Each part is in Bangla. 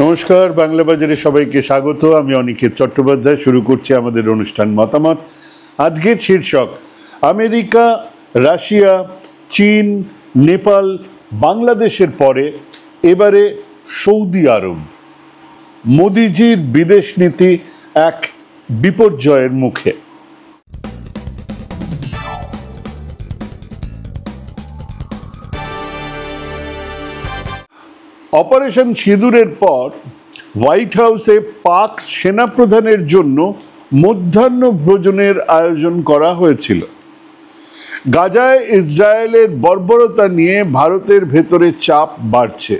নমস্কার, বাংলা বাজারে সবাইকে স্বাগত। আমি অনিকেত চট্টোপাধ্যায়। শুরু করছি আমাদের অনুষ্ঠান মতামত। আজকের শীর্ষক আমেরিকা, রাশিয়া, চীন, নেপাল, বাংলাদেশের পরে এবারে সৌদি আরব। মোদিজির বিদেশ নীতি এক বিপর্যয়ের মুখে। অপারেশন সিঁদুরের পর হোয়াইট হাউসে পাক সেনাপ্রধানের জন্য মধ্যাহ্ন ভোজনের আয়োজন করা হয়েছিল। গাজায় ইসরায়েলের বর্বরতা নিয়ে ভারতের ভেতরে চাপ বাড়ছে।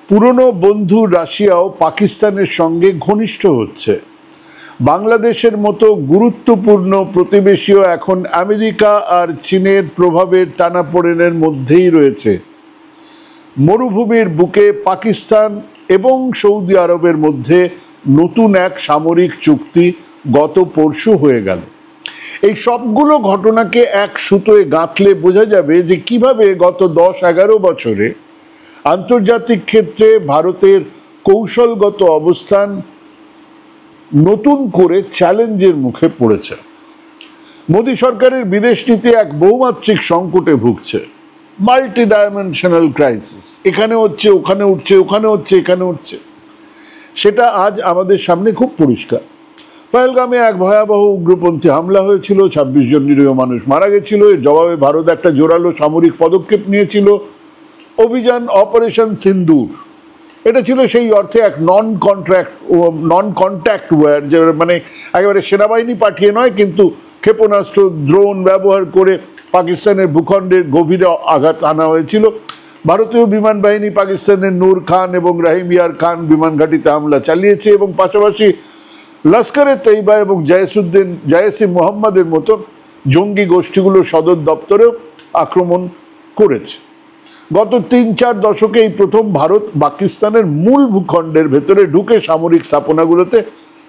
পুরনো বন্ধু রাশিয়াও পাকিস্তানের সঙ্গে ঘনিষ্ঠ হচ্ছে। বাংলাদেশের মতো গুরুত্বপূর্ণ প্রতিবেশীও এখন আমেরিকা আর চীনের প্রভাবের টানাপোড়েনের মধ্যেই রয়েছে। মরুভূমির বুকে পাকিস্তান এবং সৌদি আরবের মধ্যে নতুন এক সামরিক চুক্তি গত পরশু হয়ে গেল। এই সবগুলো ঘটনাকে এক সুতোয় গাঁথলে বোঝা যাবে যে কিভাবে গত 10-11 বছরে আন্তর্জাতিক ক্ষেত্রে ভারতের কৌশলগত অবস্থান নতুন করে চ্যালেঞ্জের মুখে পড়েছে। মোদী সরকারের বিদেশ নীতি এক বহুমাত্রিক সংকটে ভুগছে। মাল্টি ডাইমেনশনাল ক্রাইসিস, এখানে হচ্ছে, ওখানে উঠছে, ওখানে হচ্ছে, এখানে উঠছে। সেটা আজ আমাদের সামনে খুব পরিষ্কার। পহেলগামে এক ভয়াবহ উগ্রপন্থী হামলা হয়েছিল, 26 জন নিরীহ মানুষ মারা গেছিল। এর জবাবে ভারত একটা জোরালো সামরিক পদক্ষেপ নিয়েছিল, অভিযান অপারেশন সিন্দুর। এটা ছিল সেই অর্থে এক নন কন্ট্যাক্ট ওয়ার, যে মানে একেবারে সেনাবাহিনী পাঠিয়ে নয়, কিন্তু ক্ষেপণাস্ত্র, ড্রোন ব্যবহার করে পাকিস্তানের ভূখণ্ডের গভীরে আঘাত আনা হয়েছিল। ভারতীয় বিমান বাহিনী পাকিস্তানের নূর খান এবং রাহিমিয়ার খান বিমান ঘাঁটিতে হামলা চালিয়েছে এবং পাশাপাশি লস্করে তৈবা এবং জায়েসে মোহাম্মদের মতো জঙ্গি গোষ্ঠীগুলোর সদর দপ্তরেও আক্রমণ করেছে। গত 3-4 দশকে এই প্রথম ভারত পাকিস্তানের মূল ভূখণ্ডের ভেতরে ঢুকে সামরিক স্থাপনাগুলোতে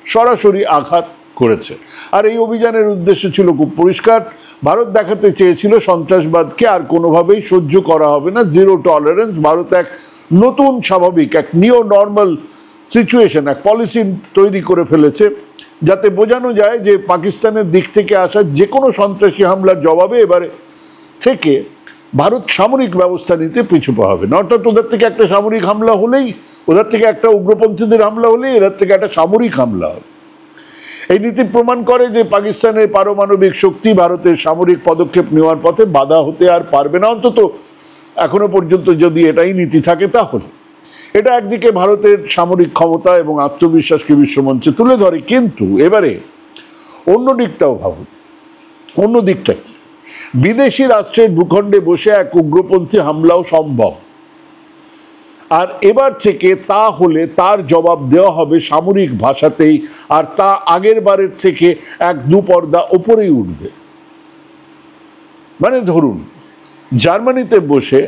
সরাসরি আঘাত করেছে। আর এই অভিযানের উদ্দেশ্য ছিল খুব পরিষ্কার। ভারত দেখাতে চেয়েছিল সন্ত্রাসবাদকে আর কোনোভাবেই সহ্য করা হবে না, জিরো টলারেন্স। ভারত এক নতুন স্বাভাবিক, এক নিও নর্মাল সিচুয়েশন, এক পলিসি তৈরি করে ফেলেছে, যাতে বোঝানো যায় যে পাকিস্তানের দিক থেকে আসা যে কোনো সন্ত্রাসী হামলার জবাবে এবারে থেকে ভারত সামরিক ব্যবস্থা নিতে পিছু পা হবে না। অর্থাৎ ওদের থেকে একটা সামরিক হামলা হলেই, ওদের থেকে একটা উগ্রপন্থীদের হামলা হলেই এদের থেকে একটা সামরিক হামলা হবে। এই নীতি প্রমাণ করে যে পাকিস্তানের পারমাণবিক শক্তি ভারতের সামরিক পদক্ষেপ নেওয়ার পথে বাধা হতে আর পারবে না, অন্তত এখনো পর্যন্ত যদি এটাই নীতি থাকে তাহলে। এটা একদিকে ভারতের সামরিক ক্ষমতা এবং আত্মবিশ্বাসকে বিশ্বমঞ্চে তুলে ধরে, কিন্তু এবারে অন্য দিকটাও ভাবুন। অন্য দিকটা কি? বিদেশি রাষ্ট্রের ভূখণ্ডে বসে এক উগ্রপন্থী হামলাও সম্ভব। আর এবার থেকে তা হলে তার জবাব দেওয়া হবে সামরিক ভাষাতেই, আর তা আগের বারের থেকে 1-2 পর্দা ওপরেই উঠবে। মানে ধরুন, জার্মানিতে বসে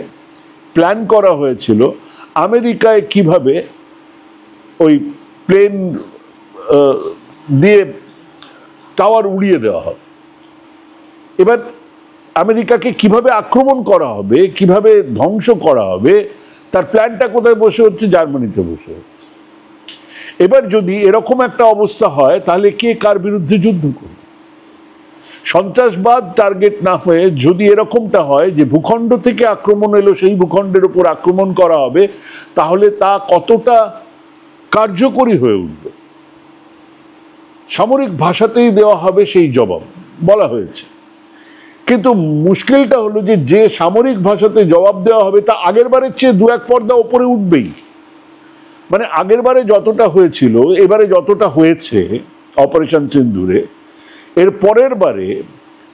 প্ল্যান করা হয়েছিল আমেরিকায় কিভাবে ওই প্লেন দিয়ে টাওয়ার উড়িয়ে দেওয়া হবে। এবার আমেরিকাকে কিভাবে আক্রমণ করা হবে, কিভাবে ধ্বংস করা হবে, তার প্ল্যানটা কোথায় বসে হচ্ছে? জার্মানিতে বসে হচ্ছে। এবার যদি এরকম একটা অবস্থা হয়, তাহলে কে কার বিরুদ্ধে যুদ্ধ করবে? সন্ত্রাসবাদ টার্গেট না হয়ে যদি এরকমটা হয় যে ভূখণ্ড থেকে আক্রমণ এলো, সেই ভূখণ্ডের উপর আক্রমণ করা হবে, তাহলে তা কতটা কার্যকরী হয়ে উঠবে? সামরিক ভাষাতেই দেওয়া হবে সেই জবাব, বলা হয়েছে। কিন্তু মুশকিলটা হলো যে সামরিক ভাষাতে জবাব দেওয়া হবে তা আগের বারের চেয়ে 2-1 পর্দা ওপরে উঠবেই। মানে আগের বারে যতটা হয়েছিল, এবারে যতটা হয়েছে অপারেশন সিন্দুরে, এর পরের বারে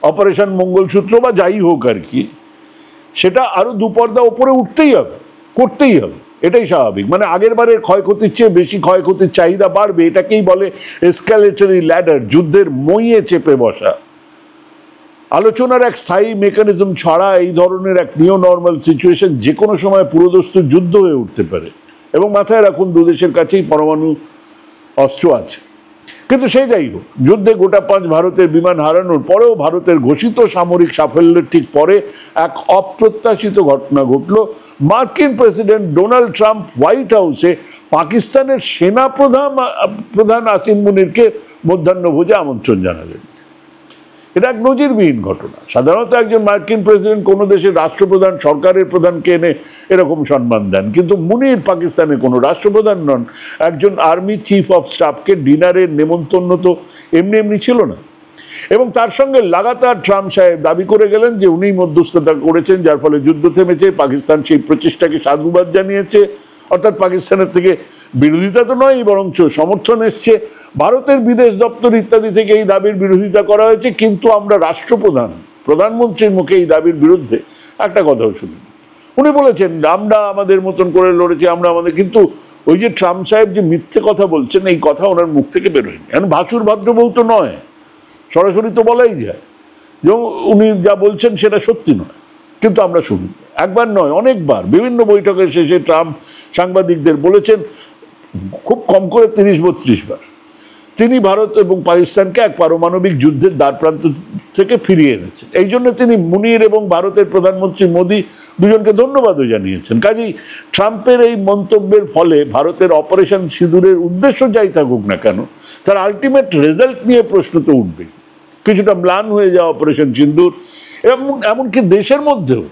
অপারেশন মঙ্গলসূত্র বা যাই হোক আর কি, সেটা আরো 2 পর্দা ওপরে উঠতেই হবে, করতেই হবে। এটাই স্বাভাবিক। মানে আগের বারের ক্ষয়ক্ষতির চেয়ে বেশি ক্ষয়ক্ষতির চাহিদা বাড়বে। এটাকেই বলে এসকালেটরি ল্যাডার, যুদ্ধের মইয়ে চেপে বসা। আলোচনার এক স্থায়ী মেকানিজম ছাড়া এই ধরনের এক নিও নর্মাল সিচুয়েশন যে কোনো সময় পুরোদস্তুর যুদ্ধ হয়ে উঠতে পারে। এবং মাথায় রাখুন, 2 দেশের কাছেই পরমাণু অস্ত্র আছে। কিন্তু সেই যাই হোক, যুদ্ধে গোটা 5 ভারতের বিমান হারানোর পরেও ভারতের ঘোষিত সামরিক সাফল্যের ঠিক পরে এক অপ্রত্যাশিত ঘটনা ঘটল। মার্কিন প্রেসিডেন্ট ডোনাল্ড ট্রাম্প হোয়াইট হাউসে পাকিস্তানের সেনা প্রধান আসিম মুনিরকে মধ্যাহ্নভোজে আমন্ত্রণ জানালেন। এটা এক নজিরবিহীন ঘটনা। সাধারণত একজন মার্কিন প্রেসিডেন্ট কোনো দেশের রাষ্ট্রপ্রধান সরকারের প্রধানকে এনে এরকম সম্মান দেন, কিন্তু মুনির পাকিস্তানের কোনো রাষ্ট্রপ্রধান নন। একজন আর্মি চিফ অফ স্টাফকে ডিনারের নেমন্তন্ন তো এমনি এমনি ছিল না। এবং তার সঙ্গে লাগাতার ট্রাম্প সাহেব দাবি করে গেলেন যে উনিই মধ্যস্থতা করেছেন, যার ফলে যুদ্ধ থেমেছে। পাকিস্তান সেই প্রচেষ্টাকে সাধুবাদ জানিয়েছে, অর্থাৎ পাকিস্তানের থেকে বিরোধিতা তো নয়, বরঞ্চ সমর্থন এসছে। ভারতের বিদেশ দপ্তর ইত্যাদি থেকে এই দাবির বিরোধিতা করা হয়েছে, কিন্তু আমরা প্রধানমন্ত্রীর মুখে এই দাবির বিরুদ্ধে একটা কথাও শুনিনি। উনি বলেছেন আমরা আমাদের মতন করে লড়েছি, আমরা আমাদের, কিন্তু ওই যে ট্রাম্প সাহেব যে মিথ্যে কথা বলছেন, এই কথা ওনার মুখ থেকে বেরোয়নি। এখন ভাসুর ভাদ্রবউ তো নয়, সরাসরি তো বলাই যায় যে উনি যা বলছেন সেটা সত্যি নয়, কিন্তু আমরা শুনি। একবার নয়, অনেকবার বিভিন্ন বৈঠকের শেষে ট্রাম্প সাংবাদিকদের বলেছেন, খুব কম করে 30-32 বার, তিনি ভারত এবং পাকিস্তানকে এক পারমাণবিক যুদ্ধের দ্বারপ্রান্ত থেকে ফিরিয়ে এনেছেন। এই জন্য তিনি মুনির এবং ভারতের প্রধানমন্ত্রী মোদী দুজনকে ধন্যবাদও জানিয়েছেন। কাজেই ট্রাম্পের এই মন্তব্যের ফলে ভারতের অপারেশন সিঁদুরের উদ্দেশ্য যাই থাকুক না কেন, তার আলটিমেট রেজাল্ট নিয়ে প্রশ্ন তো উঠবেই। কিছুটা ম্লান হয়ে যাওয়া অপারেশন সিঁদুর, এবং এমনকি দেশের মধ্যেও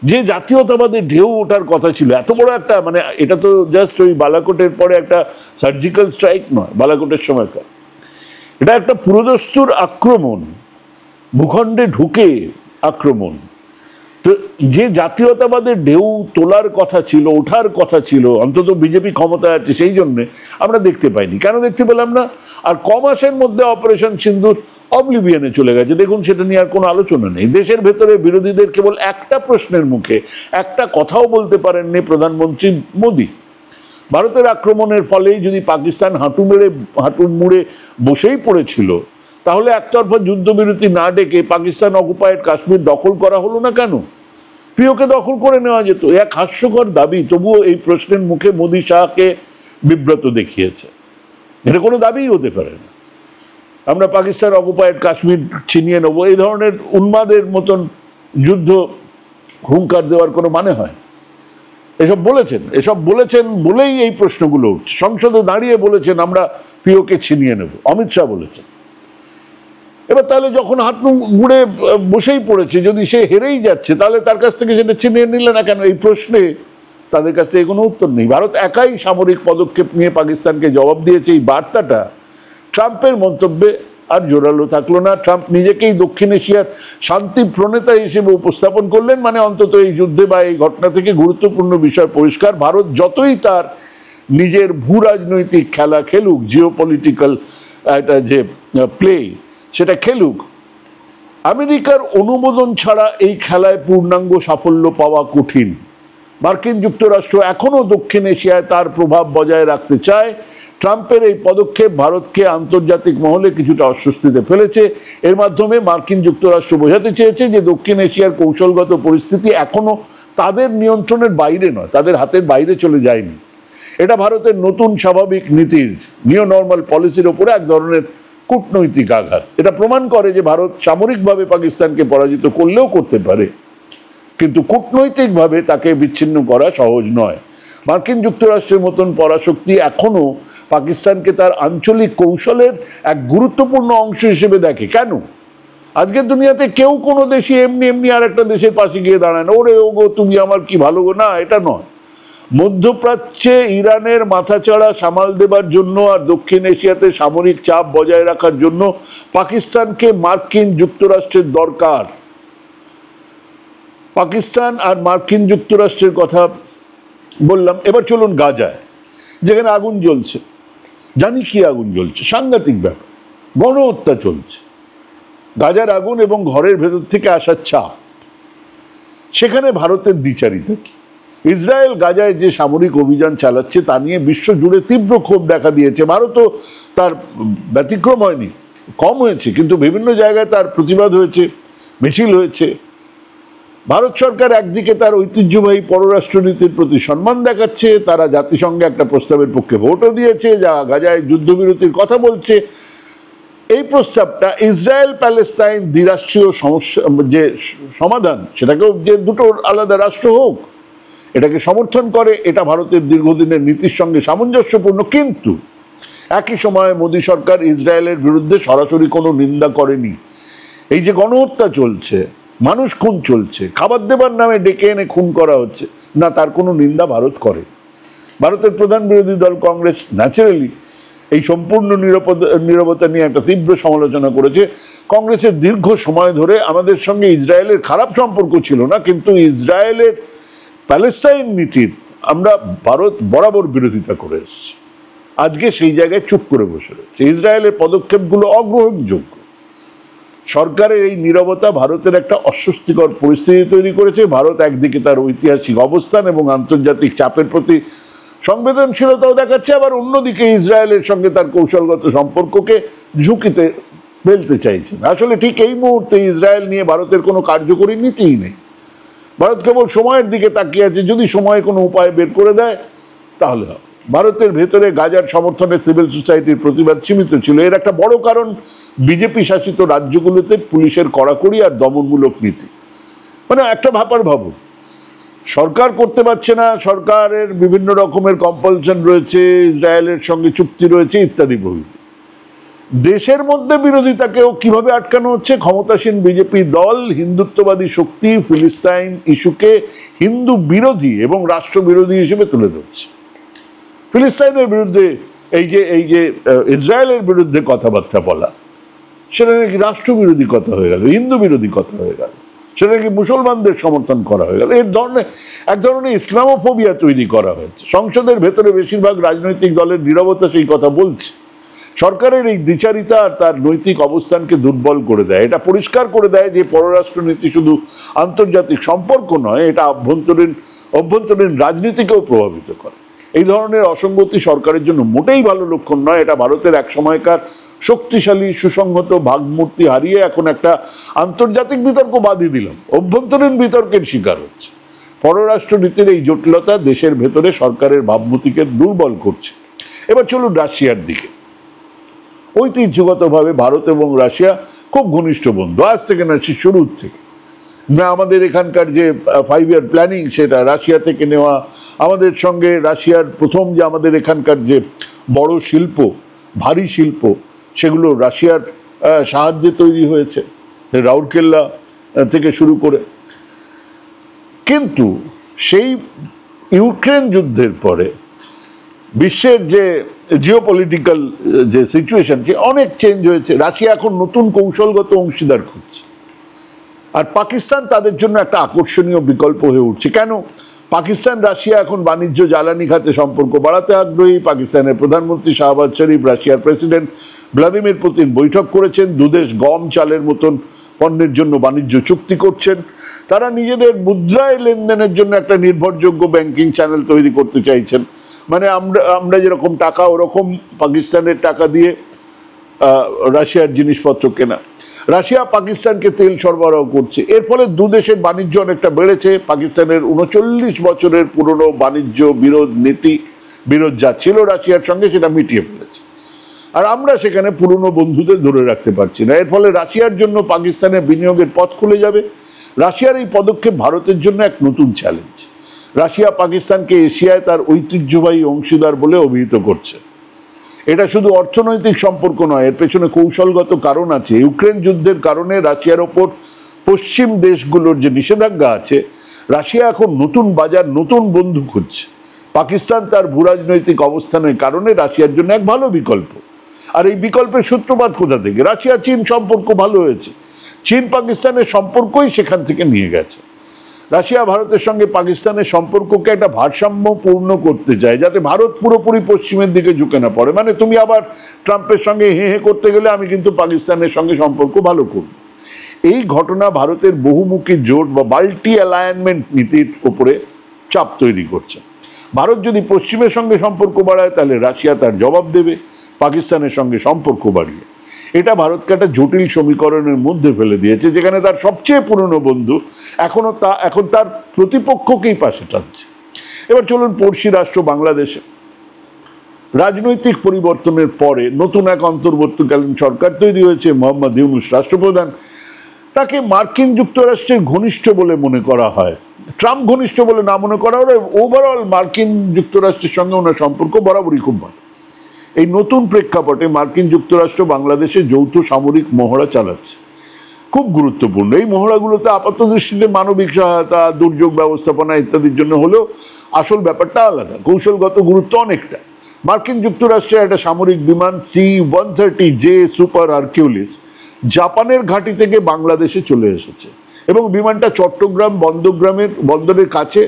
যে জাতীয়তাবাদের ঢেউ ওঠার কথা ছিল, এত বড় একটা, মানে এটা তো জাস্ট ওই বালাকোটের পরে একটা সার্জিক্যাল স্ট্রাইক নয়, বালাকোটের সময়কার, এটা একটা পুরোদস্তুর আক্রমণ, ভূখণ্ডে ঢুকে আক্রমণ। তো যে জাতীয়তাবাদের ঢেউ তোলার কথা ছিল, ওঠার কথা ছিল, অন্তত বিজেপি ক্ষমতায় আছে সেই জন্যে আমরা দেখতে পাইনি। কেন দেখতে পেলাম না? আর কমাসের মধ্যে অপারেশন সিঁদুর অবলিভিয়ানে চলে গেছে। দেখুন, সেটা নিয়ে আর কোনো আলোচনা নেই। দেশের ভেতরে বিরোধীদের কেবল একটা প্রশ্নের মুখে একটা কথাও বলতে পারেননি প্রধানমন্ত্রী মোদী। ভারতের আক্রমণের ফলেই যদি পাকিস্তান হাঁটু মুড়ে বসেই পড়েছিল, তাহলে একতরফা যুদ্ধবিরতি না ডেকে পাকিস্তান অকুপায়েড কাশ্মীর দখল করা হলো না কেন? প্রিয়কে দখল করে নেওয়া যেত। এক হাস্যকর দাবি, তবুও এই প্রশ্নের মুখে মোদী শাহকে বিব্রত দেখিয়েছে। এটা কোনো দাবিই হতে পারে না। আমরা পাকিস্তান অকুপায়েড কাশ্মীর ছিনিয়ে নেব, এই ধরনের উন্মাদের মতন যুদ্ধ হুঙ্কার দেওয়ার কোনো মানে হয়? এসব বলেছেন বলেই এই প্রশ্নগুলো উঠছে। সংসদে দাঁড়িয়ে বলেছেন আমরা প্রিয়কে ছিনিয়ে নেব, অমিত শাহ বলেছেন। এবার তাহলে যখন হাত মুড়ে বসেই পড়েছে, যদি সে হেরেই যাচ্ছে, তাহলে তার কাছ থেকে সেটা ছিনিয়ে নিলে না কেন? এই প্রশ্নে তাদের কাছে কোনো উত্তর নেই। ভারত একাই সামরিক পদক্ষেপ নিয়ে পাকিস্তানকে জবাব দিয়েছে। এই বার্তাটা ট্রাম্পের মন্তব্যে আর জোরালো থাকলো না। ট্রাম্প নিজেকেই দক্ষিণ এশিয়ার শান্তি প্রণেতা হিসেবে উপস্থাপন করলেন। মানে অন্তত এই যুদ্ধে বা এই ঘটনা থেকে গুরুত্বপূর্ণ বিষয় পরিষ্কার, ভারত যতই তার নিজের ভূ রাজনৈতিক খেলা খেলুক, জিওপলিটিক্যাল একটা যে প্লে সেটা খেলুক, আমেরিকার অনুমোদন ছাড়া এই খেলায় পূর্ণাঙ্গ সাফল্য পাওয়া কঠিন। মার্কিন যুক্তরাষ্ট্র এখনও দক্ষিণ এশিয়ায় তার প্রভাব বজায় রাখতে চায়। ট্রাম্পের এই পদক্ষেপ ভারতকে আন্তর্জাতিক মহলে কিছুটা অস্বস্তিতে ফেলেছে। এর মাধ্যমে মার্কিন যুক্তরাষ্ট্র বোঝাতে চেয়েছে যে দক্ষিণ এশিয়ার কৌশলগত পরিস্থিতি এখনও তাদের নিয়ন্ত্রণের বাইরে নয়, তাদের হাতের বাইরে চলে যায়নি। এটা ভারতের নতুন স্বাভাবিক নীতির, নিও নর্মাল পলিসির ওপরে এক ধরনের কূটনৈতিক আঘাত। এটা প্রমাণ করে যে ভারত সামরিকভাবে পাকিস্তানকে পরাজিত করলেও করতে পারে, কিন্তু কূটনৈতিকভাবে তাকে বিচ্ছিন্ন করা সহজ নয়। মার্কিন যুক্তরাষ্ট্রের মতন পরাশক্তি এখনও পাকিস্তানকে তার আঞ্চলিক কৌশলের এক গুরুত্বপূর্ণ অংশ হিসেবে দেখে। কেন? আজকের দুনিয়াতে কেউ কোনো দেশই এমনি এমনি আর একটা দেশের পাশে গিয়ে দাঁড়ায় না, ওরে ও গো তুমি আমার কি ভালো গো, না, এটা নয়। মধ্যপ্রাচ্যে ইরানের মাথাচাড়া সামাল দেবার জন্য আর দক্ষিণ এশিয়াতে সামরিক চাপ বজায় রাখার জন্য পাকিস্তানকে মার্কিন যুক্তরাষ্ট্রের দরকার। পাকিস্তান আর মার্কিন যুক্তরাষ্ট্রের কথা বললাম। এবার চলুন গাজায়, যেখানে আগুন জ্বলছে। জানি কি আগুন জ্বলছে, সাংঘাতিক ব্যাপার, গণহত্যা চলছে। গাজার আগুন এবং ঘরের ভেতর থেকে আসা চাপ, সেখানে ভারতের দ্বিচারিতা কি? ইসরায়েল গাজায় যে সামরিক অভিযান চালাচ্ছে তা নিয়ে বিশ্ব জুড়ে তীব্র ক্ষোভ দেখা দিয়েছে। ভারতও তার ব্যতিক্রম হয়নি, কম হয়েছে, কিন্তু বিভিন্ন জায়গায় তার প্রতিবাদ হয়েছে, মিছিল হয়েছে। ভারত সরকার একদিকে তার ঐতিহ্যবাহী পররাষ্ট্রনীতির প্রতি সম্মান দেখাচ্ছে, তারা জাতিসংঘে একটা প্রস্তাবের পক্ষে ভোটও দিয়েছে যা গাজায় যুদ্ধবিরতির কথা বলছে। এই প্রস্তাবটা ইসরায়েল প্যালেস্তাইন দ্বিরাষ্ট্রীয় সমস্যা যে সমাধান, সেটাকেও যে দুটো আলাদা রাষ্ট্র হোক, এটাকে সমর্থন করে। এটা ভারতের দীর্ঘদিনের নীতির সঙ্গে সামঞ্জস্যপূর্ণ। কিন্তু একই সময়ে মোদী সরকার ইসরায়েলের বিরুদ্ধে সরাসরি কোনো নিন্দা করেনি। এই যে গণহত্যা চলছে, মানুষ খুন চলছে, খাবার দেবার নামে ডেকে এনে খুন করা হচ্ছে, না, তার কোনো নিন্দা ভারত করে। ভারতের প্রধান বিরোধী দল কংগ্রেস ন্যাচারালি এই সম্পূর্ণ নীরবতা নিয়ে একটা তীব্র সমালোচনা করেছে। কংগ্রেসের দীর্ঘ সময় ধরে আমাদের সঙ্গে ইসরায়েলের খারাপ সম্পর্ক ছিল না, কিন্তু ইসরায়েলের প্যালেস্তাইন নীতির আমরা ভারত বরাবর বিরোধিতা করে এসেছি। আজকে সেই জায়গায় চুপ করে বসে রয়েছে। ইসরায়েলের পদক্ষেপগুলো অগ্রহণযোগ্য। সরকারের এই নীরবতা ভারতের একটা অস্বস্তিকর পরিস্থিতি তৈরি করেছে। ভারত একদিকে তার ঐতিহাসিক অবস্থান এবং আন্তর্জাতিক চাপের প্রতি সংবেদনশীলতাও দেখাচ্ছে, আবার অন্যদিকে ইসরায়েলের সঙ্গে তার কৌশলগত সম্পর্ককে ঝুঁকিতে ফেলতে চাইছে। আসলে ঠিক এই মুহূর্তে ইসরায়েল নিয়ে ভারতের কোনো কার্যকরী নীতিই নেই। ভারত কেবল সময়ের দিকে তাকিয়ে আছে, যদি সময় কোনো উপায় বের করে দেয় তাহলে হবে। ভারতের ভেতরে গাজার সমর্থনে সিভিল সোসাইটির প্রতিবাদ সীমিত ছিল। এর একটা বড় কারণ বিজেপি শাসিত রাজ্যগুলোতে পুলিশের কড়াকড়ি আর দমনমূলক নীতি। মানে একটা ব্যাপার ভাবুন, সরকার করতে পারছে না, সরকারের বিভিন্ন রকমের কম্পালশন রয়েছে, ইসরায়েলের সঙ্গে চুক্তি রয়েছে ইত্যাদি প্রভৃতি। দেশের মধ্যে বিরোধিতাকেও কিভাবে আটকানো হচ্ছে? ক্ষমতাসীন বিজেপি দল হিন্দুত্ববাদী শক্তি ফিলিস্তাইন ইস্যুকে হিন্দু বিরোধী এবং রাষ্ট্রবিরোধী হিসেবে তুলে ধরছে। ফিলিস্তাইনের বিরুদ্ধে এই যে ইসরায়েলের বিরুদ্ধে কথাবার্তা বলা, সেটা নাকি রাষ্ট্রবিরোধী কথা হয়ে গেল, হিন্দু বিরোধী কথা হয়ে গেল, সেটা নাকি মুসলমানদের সমর্থন করা হয়ে গেল। এক ধরনের ইসলামোফোবিয়া তৈরি করা হয়েছে। সংসদের ভেতরে বেশিরভাগ রাজনৈতিক দলের নীরবতা সেই কথা বলছে। সরকারের এই দ্বিচারিতা আর তার নৈতিক অবস্থানকে দুর্বল করে দেয়। এটা পরিষ্কার করে দেয় যে পররাষ্ট্রনীতি শুধু আন্তর্জাতিক সম্পর্ক নয়, এটা অভ্যন্তরীণ রাজনীতিকেও প্রভাবিত করে। এই ধরনের অসঙ্গতি সরকারের জন্য মোটেই ভালো লক্ষণ নয়। এটা ভারতের এক সময়কার শক্তিশালী সুসংহত ভাবমূর্তি হারিয়ে এখন একটা আন্তর্জাতিক বিতর্ক বাদই দিলাম, অভ্যন্তরীণ বিতর্কের শিকার হচ্ছে। পররাষ্ট্রনীতির এই জটিলতা দেশের ভেতরে সরকারের ভাবমূর্তিকে দুর্বল করছে। এবার চলুন রাশিয়ার দিকে। ঐতিহ্যগতভাবে ভারত এবং রাশিয়া খুব ঘনিষ্ঠ বন্ধু, আজ থেকে না, শুরুর থেকে। না, আমাদের এখানকার যে 5 ইয়ার প্ল্যানিং সেটা রাশিয়া থেকে নেওয়া। আমাদের সঙ্গে রাশিয়ার প্রথম যে আমাদের এখানকার যে বড় শিল্প, ভারী শিল্প, সেগুলো রাশিয়ার সাহায্যে তৈরি হয়েছে, রাউরকেল্লা থেকে শুরু করে। কিন্তু সেই ইউক্রেন যুদ্ধের পরে বিশ্বের যে জিওপলিটিক্যাল যে সিচুয়েশন, অনেক চেঞ্জ হয়েছে। রাশিয়া এখন নতুন কৌশলগত অংশীদার খুঁজছে, আর পাকিস্তান তাদের জন্য একটা আকর্ষণীয় বিকল্প হয়ে উঠছে। কেন? পাকিস্তান রাশিয়া এখন বাণিজ্য, জ্বালানি খাতে সম্পর্ক বাড়াতে আগ্রহী। পাকিস্তানের প্রধানমন্ত্রী শাহবাজ শরীফ রাশিয়ার প্রেসিডেন্ট ভ্লাদিমির পুতিন বৈঠক করেছেন। দুদেশ গম, চালের মতন পণ্যের জন্য বাণিজ্য চুক্তি করছেন। তারা নিজেদের মুদ্রায় লেনদেনের জন্য একটা নির্ভরযোগ্য ব্যাংকিং চ্যানেল তৈরি করতে চাইছেন। মানে আমরা যেরকম টাকা, ওরকম পাকিস্তানের টাকা দিয়ে রাশিয়ার জিনিসপত্র কেনা। রাশিয়া পাকিস্তানকে তেল সরবরাহ করছে। এর ফলে দুদেশের বাণিজ্য অনেকটা বেড়েছে। পাকিস্তানের 39 বছরের পুরনো বাণিজ্য বিরোধ যা ছিল রাশিয়ার সঙ্গে, সেটা মিটিয়ে ফেলেছে। আর আমরা সেখানে পুরনো বন্ধুদের ধরে রাখতে পারছি না। এর ফলে রাশিয়ার জন্য পাকিস্তানে বিনিয়োগের পথ খুলে যাবে। রাশিয়ার এই পদক্ষেপ ভারতের জন্য এক নতুন চ্যালেঞ্জ। রাশিয়া পাকিস্তানকে এশিয়ায় তার ঐতিহ্যবাহী অংশীদার বলে অভিহিত করছে। এটা শুধু অর্থনৈতিক সম্পর্ক নয়, এর পেছনে কৌশলগত কারণ আছে। ইউক্রেন যুদ্ধের কারণে রাশিয়ার ওপর পশ্চিম দেশগুলোর যে নিষেধাজ্ঞা আছে, রাশিয়া এখন নতুন বাজার, নতুন বন্ধু খুঁজছে। পাকিস্তান তার ভূরাজনৈতিক অবস্থানের কারণে রাশিয়ার জন্য এক ভালো বিকল্প। আর এই বিকল্পের সূত্রপাত কোথা থেকে? রাশিয়া চীন সম্পর্ক ভালো হয়েছে। চীন পাকিস্তানের সম্পর্কই সেখান থেকে নিয়ে গেছে। রাশিয়া ভারতের সঙ্গে পাকিস্তানের সম্পর্ককে একটা ভারসাম্যপূর্ণ করতে চায়, যাতে ভারত পুরোপুরি পশ্চিমের দিকে ঝুঁকে না পড়ে। মানে তুমি আবার ট্রাম্পের সঙ্গে হে হে করতে গেলে আমি কিন্তু পাকিস্তানের সঙ্গে সম্পর্ক ভালো করব। এই ঘটনা ভারতের বহুমুখী জোট বা মাল্টি অ্যালাইনমেন্ট নীতির উপরে চাপ তৈরি করছে। ভারত যদি পশ্চিমের সঙ্গে সম্পর্ক বাড়ায়, তাহলে রাশিয়া তার জবাব দেবে পাকিস্তানের সঙ্গে সম্পর্ক বাড়িয়ে। এটা ভারতকে একটা জটিল সমীকরণের মধ্যে ফেলে দিয়েছে, যেখানে তার সবচেয়ে পুরনো বন্ধু এখন তার প্রতিপক্ষকেই পাশে টানছে। এবার চলুন পড়শি রাষ্ট্র বাংলাদেশে রাজনৈতিক পরিবর্তনের পরে নতুন এক অন্তর্বর্তীকালীন সরকার তৈরি হয়েছে। মোহাম্মদ ইউনূস রাষ্ট্রপ্রধান। তাকে মার্কিন যুক্তরাষ্ট্রের ঘনিষ্ঠ বলে মনে করা হয়, ট্রাম্প ঘনিষ্ঠ বলে না মনে করা হয়। ওভারঅল মার্কিন যুক্তরাষ্ট্রের সঙ্গে ওনার সম্পর্ক বরাবরই খুব ভালো। এই নতুন প্রেক্ষাপটে মার্কিন যুক্তরাষ্ট্র বাংলাদেশে যৌথ সামরিক মহড়া চালাচ্ছে, খুব গুরুত্বপূর্ণ। এই মহড়াগুলোতে আপাত দৃষ্টিতে মানবিক সহায়তা, দুর্যোগ ব্যবস্থাপনা ইত্যাদির জন্য হলেও আসল ব্যাপারটা আলাদা, কৌশলগত গুরুত্ব অনেকটা। মার্কিন যুক্তরাষ্ট্রের একটা সামরিক বিমান C-130J সুপার হারকিউলিস জাপানের ঘাঁটি থেকে বাংলাদেশে চলে এসেছে এবং বিমানটা চট্টগ্রাম বন্দরের কাছে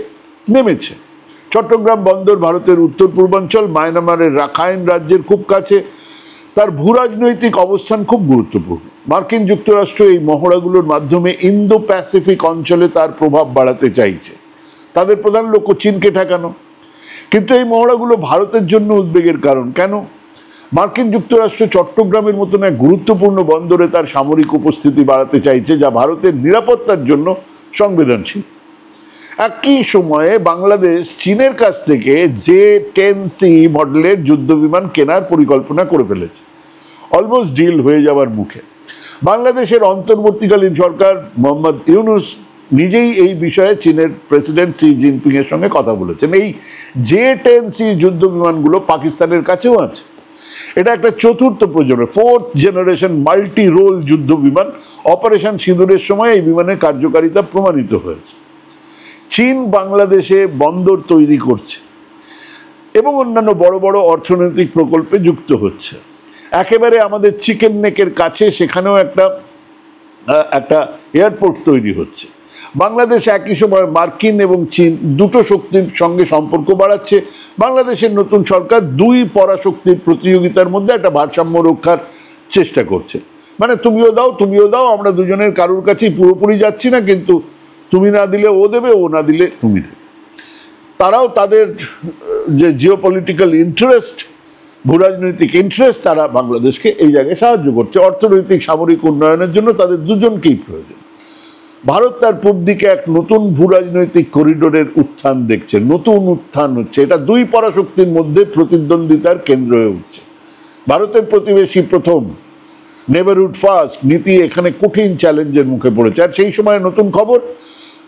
নেমেছে। চট্টগ্রাম বন্দর ভারতের উত্তর পূর্বাঞ্চল, মায়ানমারের রাখাইন রাজ্যের খুব কাছে। তার ভূরাজনৈতিক অবস্থান খুব গুরুত্বপূর্ণ। মার্কিন যুক্তরাষ্ট্র এই মহড়াগুলোর মাধ্যমে ইন্দো প্যাসিফিক অঞ্চলে তার প্রভাব বাড়াতে চাইছে। তাদের প্রধান লক্ষ্য চীনকে ঠেকানো। কিন্তু এই মহড়াগুলো ভারতের জন্য উদ্বেগের কারণ। কেন? মার্কিন যুক্তরাষ্ট্র চট্টগ্রামের মতন এক গুরুত্বপূর্ণ বন্দরে তার সামরিক উপস্থিতি বাড়াতে চাইছে, যা ভারতের নিরাপত্তার জন্য সংবেদনশীল। একই সময়ে বাংলাদেশ চীনের কাছ থেকে J-10C মডেলের যুদ্ধবিমান কেনার পরিকল্পনা করে ফেলেছে, অলমোস্ট ডিল হয়ে যাওয়ার মুখে। বাংলাদেশের অন্তর্বর্তীকালীন সরকার মোহাম্মদ ইউনূস নিজেই এই বিষয়ে চীনের প্রেসিডেন্ট শি জিনপিং এর সঙ্গে কথা বলেছেন। এই J-10C যুদ্ধ বিমানগুলো পাকিস্তানের কাছেও আছে। এটা একটা চতুর্থ প্রজন্মের, 4th জেনারেশন মাল্টি রোল যুদ্ধ বিমান। অপারেশন সিঁদুরের সময় এই বিমানের কার্যকারিতা প্রমাণিত হয়েছে। চীন বাংলাদেশে বন্দর তৈরি করছে এবং অন্যান্য বড় বড় অর্থনৈতিক প্রকল্পে যুক্ত হচ্ছে। একেবারে আমাদের চিকেন নেকের কাছে সেখানেও একটা এয়ারপোর্ট তৈরি হচ্ছে। বাংলাদেশ একই সময় মার্কিন এবং চীন দুটো শক্তির সঙ্গে সম্পর্ক বাড়াচ্ছে। বাংলাদেশের নতুন সরকার দুই পরাশক্তির প্রতিযোগিতার মধ্যে একটা ভারসাম্য রক্ষার চেষ্টা করছে। মানে তুমিও দাও, আমরা দুজনের কারোর কাছেই পুরোপুরি যাচ্ছি না, কিন্তু তুমি না দিলে ও দেবে, ও না দিলে তুমি দেবে। তারাও তাদের যে জিওপলিটিক্যাল ইন্টারেস্ট, ভূরাজনৈতিক ইন্টারেস্ট, তারা বাংলাদেশকে এই জায়গায় সাহায্য করছে। অর্থনৈতিক সামরিক উন্নয়নের জন্য তাদের দুজনকেই প্রয়োজন। ভারত তার পূর্ব দিকে এক নতুন ভূরাজনৈতিক করিডোরের উত্থান দেখছে, নতুন উত্থান হচ্ছে। এটা দুই পরাশক্তির মধ্যে প্রতিদ্বন্দ্বিতার কেন্দ্র হয়ে উঠছে। ভারতের প্রতিবেশী প্রথম, নেবারহুড ফার্স্ট নীতি এখানে কঠিন চ্যালেঞ্জের মুখে পড়েছে। আর সেই সময় নতুন খবর,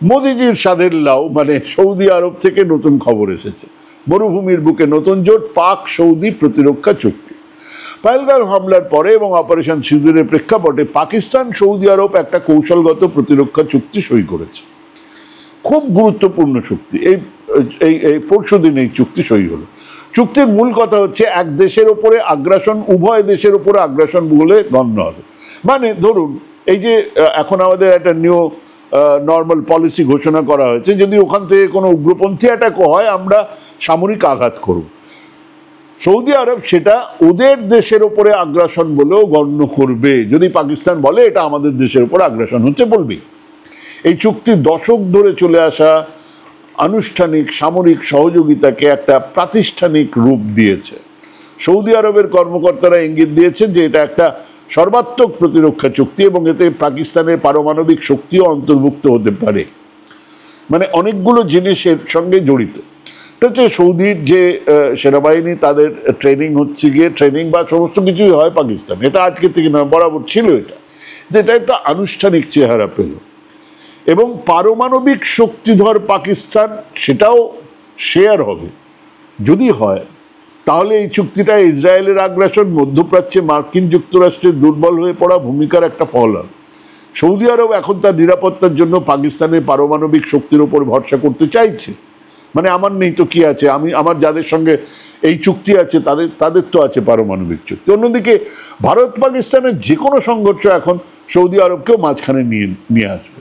মোদিজির সাধের লাউ, মানে সৌদি আরব থেকে নতুন খবর এসেছে। মরুভূমির বুকে নতুন জোট, পাক সৌদি প্রতিরক্ষা চুক্তি। পহেলগাঁও হামলার পরে এবং অপারেশন সিঁদুরের প্রেক্ষাপটে পাকিস্তান সৌদি আরব একটা কৌশলগত প্রতিরক্ষা চুক্তি সই করেছে, খুব গুরুত্বপূর্ণ চুক্তি। এই পরশুদিন এই চুক্তি সই হলো। চুক্তির মূল কথা হচ্ছে এক দেশের ওপরে আগ্রাসন উভয় দেশের ওপরে আগ্রাসন বলে গণ্য হবে। মানে ধরুন এই যে এখন আমাদের একটা নিউ নর্মাল পলিসি ঘোষণা করা হয়েছে, যদি ওখান থেকে কোনো উগ্রপন্থী অ্যাটাক হয় আমরা সামরিক আঘাত করব। সৌদি আরব সেটা ওদের দেশের ওপরে আগ্রাসন বলেও গণ্য করবে। যদি পাকিস্তান বলে এটা আমাদের দেশের উপর আগ্রাসন হচ্ছে, বলবে। এই চুক্তি দশক ধরে চলে আসা আনুষ্ঠানিক সামরিক সহযোগিতাকে একটা প্রাতিষ্ঠানিক রূপ দিয়েছে। সৌদি আরবের কর্মকর্তারা ইঙ্গিত দিয়েছেন যে এটা একটা সর্বাত্মক প্রতিরক্ষা চুক্তি এবং এতে পাকিস্তানের পারমাণবিক শক্তিও অন্তর্ভুক্ত হতে পারে। মানে অনেকগুলো জিনিসের সঙ্গে জড়িত। এটা হচ্ছে সৌদির যে সেনাবাহিনী, তাদের ট্রেনিং হচ্ছে গিয়ে ট্রেনিং বা সমস্ত কিছুই হয় পাকিস্তান। এটা আজকে থেকে নয়, বরাবর ছিল এটা, যেটা একটা আনুষ্ঠানিক চেহারা পেল। এবং পারমাণবিক শক্তিধর পাকিস্তান সেটাও শেয়ার হবে। যদি হয় তাহলে এই চুক্তিটা ইসরায়েলের আগ্রাসন, মধ্যপ্রাচ্যে মার্কিন যুক্তরাষ্ট্রের দুর্বল হয়ে পড়া ভূমিকার একটা ফল হবে। সৌদি আরব এখন তার নিরাপত্তার জন্য পাকিস্তানের পারমাণবিক শক্তির উপর ভরসা করতে চাইছে। মানে আমার নেই তো কি আছে, আমার যাদের সঙ্গে এই চুক্তি আছে তাদের তো আছে পারমাণবিক চুক্তি। অন্যদিকে ভারত পাকিস্তানের যে কোনো সংঘর্ষ এখন সৌদি আরবকেও মাঝখানে নিয়ে আসবে।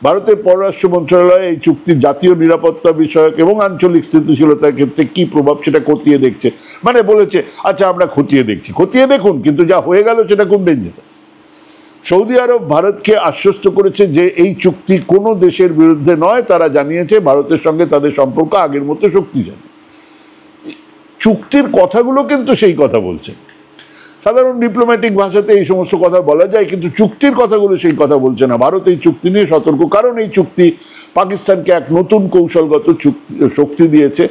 ভারতের পররাষ্ট্র মন্ত্রণালয় এই চুক্তির জাতীয় নিরাপত্তা বিষয়ক এবং আঞ্চলিক স্থিতিশীলতার ক্ষেত্রে কি প্রভাব সেটা খতিয়ে দেখছে। মানে বলেছে আচ্ছা আমরা খতিয়ে দেখছি, খতিয়ে দেখুন, কিন্তু যা হয়ে গেল সেটা খুব ডেঞ্জারাস। সৌদি আরব ভারতকে আশ্বস্ত করেছে যে এই চুক্তি কোনো দেশের বিরুদ্ধে নয়। তারা জানিয়েছে ভারতের সঙ্গে তাদের সম্পর্ক আগের মতো শক্তিশালী। চুক্তির কথাগুলো কিন্তু সেই কথা বলছে। সাধারণ ডিপ্লোম্যাটিক ভাষাতে এই সমস্ত কথা বলা যায়, কিন্তু চুক্তির কথাগুলো সেই কথা বলছে না। ভারত এই চুক্তি নিয়ে সতর্ক, কারণ এই চুক্তি পাকিস্তানকে এক নতুন কৌশলগত শক্তি দিয়েছে।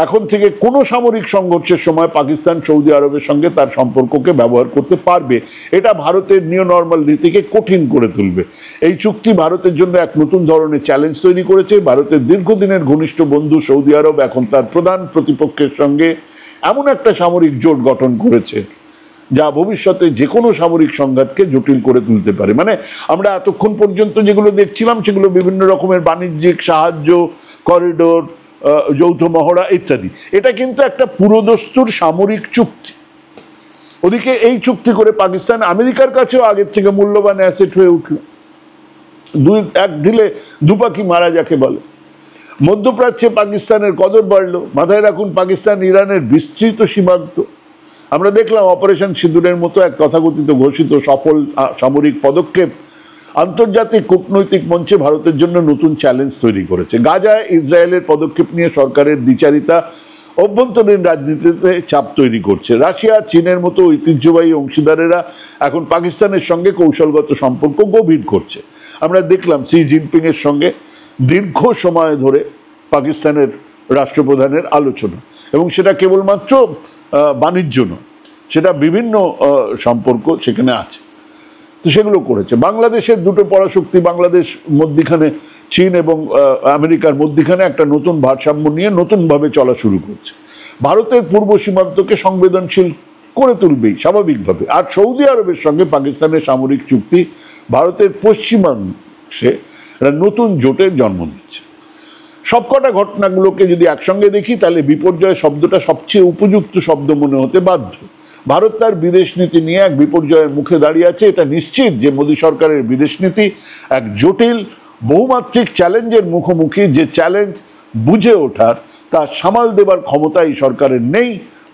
এখন থেকে কোনো সামরিক সংঘর্ষের সময় পাকিস্তান সৌদি আরবের সঙ্গে তার সম্পর্ককে ব্যবহার করতে পারবে। এটা ভারতের নিউ নর্মাল নীতিকে কঠিন করে তুলবে। এই চুক্তি ভারতের জন্য এক নতুন ধরনের চ্যালেঞ্জ তৈরি করেছে। ভারতের দীর্ঘদিনের ঘনিষ্ঠ বন্ধু সৌদি আরব এখন তার প্রধান প্রতিপক্ষের সঙ্গে এমন একটা সামরিক জোট গঠন করেছে যা ভবিষ্যতে যে কোনো সামরিক সংঘাতকে জটিল করে তুলতে পারে। মানে আমরা এতক্ষণ পর্যন্ত যেগুলো দেখছিলাম সেগুলো বিভিন্ন রকমের বাণিজ্যিক সাহায্য, করিডোর, যৌথ মহড়া ইত্যাদি। এটা কিন্তু একটা পুরোদস্তুর সামরিক চুক্তি। ওদিকে এই চুক্তি করে পাকিস্তান আমেরিকার কাছেও আগের থেকে মূল্যবান অ্যাসেট হয়ে উঠল। এক ঢিলে দুপাখি মারা যাকে বলে। মধ্যপ্রাচ্যে পাকিস্তানের কদর বাড়লো। মাথায় রাখুন, পাকিস্তান ইরানের বিস্তৃত সীমান্ত। আমরা দেখলাম অপারেশন সিঁদুরের মতো এক তথাকথিত ঘোষিত সফল সামরিক পদক্ষেপ আন্তর্জাতিক কূটনৈতিক মঞ্চে ভারতের জন্য নতুন চ্যালেঞ্জ তৈরি করেছে। গাজায় ইসরায়েলের পদক্ষেপ নিয়ে সরকারের দ্বিচারিতা অভ্যন্তরীণ রাজনীতিতে চাপ তৈরি করছে। রাশিয়া, চীনের মতো ঐতিহ্যবাহী অংশীদারেরা এখন পাকিস্তানের সঙ্গে কৌশলগত সম্পর্ক গভীর করছে। আমরা দেখলাম শি জিনপিং এর সঙ্গে দীর্ঘ সময় ধরে পাকিস্তানের রাষ্ট্রপ্রধানের আলোচনা, এবং সেটা কেবলমাত্র বাণিজ্য নয়, সেটা বিভিন্ন সম্পর্ক সেখানে আছে। তো সেগুলো করেছে। বাংলাদেশের দুটো পরাশক্তি, বাংলাদেশ মধ্যিখানে চীন এবং আমেরিকার মধ্যিখানে একটা নতুন ভারসাম্য নিয়ে নতুনভাবে চলা শুরু করছে। ভারতের পূর্ব সীমান্তকে সংবেদনশীল করে তুলবেই স্বাভাবিকভাবে। আর সৌদি আরবের সঙ্গে পাকিস্তানের সামরিক চুক্তি ভারতের পশ্চিমাংশে একটা নতুন জোটের জন্ম দিচ্ছে। সবকটা ঘটনাগুলোকে যদি একসঙ্গে দেখি তাহলে বিপর্যয় শব্দটা সবচেয়ে উপযুক্ত শব্দ মনে হতে বাধ্য। ভারত তার বিদেশ নীতি নিয়ে এক বিপর্যয়ের মুখে দাঁড়িয়ে আছে। এটা নিশ্চিত যে মোদী সরকারের বিদেশ নীতি এক জটিল বহুমাত্রিক চ্যালেঞ্জের মুখোমুখি। যে চ্যালেঞ্জ বুঝে ওঠার, তা সামাল দেবার ক্ষমতা এই সরকারের নেই।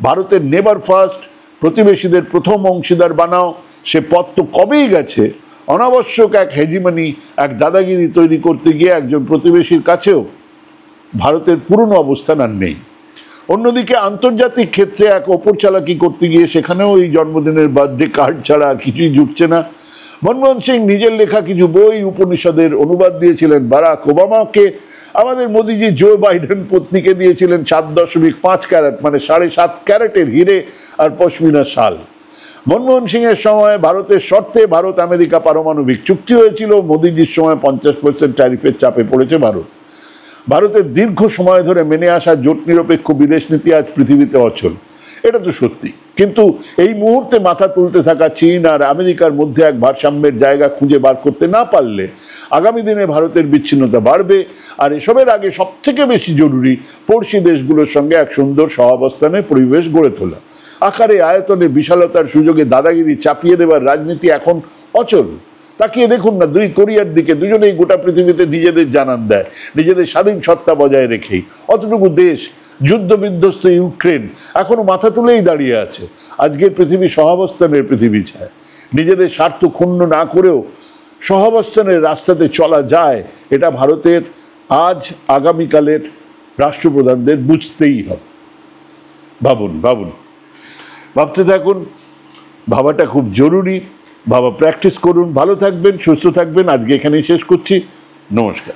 ভারতের নেভার ফার্স্ট, প্রতিবেশীদের প্রথম অংশীদার বানাও, সে পথ তো কবেই গেছে। অনাবশ্যক এক হেজিমনি, এক দাদাগিরি তৈরি করতে গিয়ে একজন প্রতিবেশীর কাছেও ভারতের পুরনো অবস্থান আর নেই। অন্যদিকে আন্তর্জাতিক ক্ষেত্রে এক ওপর চালাকি করতে গিয়ে সেখানেও এই জন্মদিনের বার্থডে কার্ড ছাড়া আর কিছুই জুটছে না। মনমোহন সিং নিজের লেখা কিছু বই, উপনিষদের অনুবাদ দিয়েছিলেন বারাক ওবামাকে। আমাদের মোদিজি জো বাইডেন পত্নীকে দিয়েছিলেন 7.5 ক্যারেট মানে 7.5 ক্যারেটের হিরে আর পশমিনা শাল। মনমোহন সিং এর সময় ভারতের শর্তে ভারত আমেরিকা পারমাণবিক চুক্তি হয়েছিল। মোদিজির সময় 50% ট্যারিফের চাপে পড়েছে ভারত। ভারতের দীর্ঘ সময় ধরে মেনে আসা জোট নিরপেক্ষ বিদেশ নীতি আজ পৃথিবীতে অচল, এটা তো সত্যি। কিন্তু এই মুহূর্তে মাথা তুলতে থাকা চীন আর আমেরিকার মধ্যে এক ভারসাম্যের জায়গা খুঁজে বার করতে না পারলে আগামী দিনে ভারতের বিচ্ছিন্নতা বাড়বে। আর এসবের আগে সবথেকে বেশি জরুরি পড়শি দেশগুলোর সঙ্গে এক সুন্দর সহাবস্থানের পরিবেশ গড়ে তোলা। আকারে আয়তনে বিশালতার সুযোগে দাদাগিরি চাপিয়ে দেবার রাজনীতি এখন অচল। তাকিয়ে দেখুন না, দুই কোরিয়ার দিকে, দুজনেই গোটা পৃথিবীতে নিজেদের জানান দেয়, নিজেদের স্বাধীন সত্তা বজায় রেখেই। অতটুকু দেশ, যুদ্ধ বিধ্বস্ত ইউক্রেন, এখনো মাথা তুলেই দাঁড়িয়ে আছে। আজকের পৃথিবী সহাবস্থানের পৃথিবী চায়। নিজেদের স্বার্থ ক্ষুণ্ণ না করেও সহাবস্থানের রাস্তাতে চলা যায়, এটা ভারতের আজ আগামীকালের রাষ্ট্রপ্রধানদের বুঝতেই হবে। ভাবুন, ভাবতে থাকুন। ভাবাটা খুব জরুরি। ভাবা প্র্যাকটিস করুন। ভালো থাকবেন, সুস্থ থাকবেন। আজকে এখানেই শেষ করছি। নমস্কার।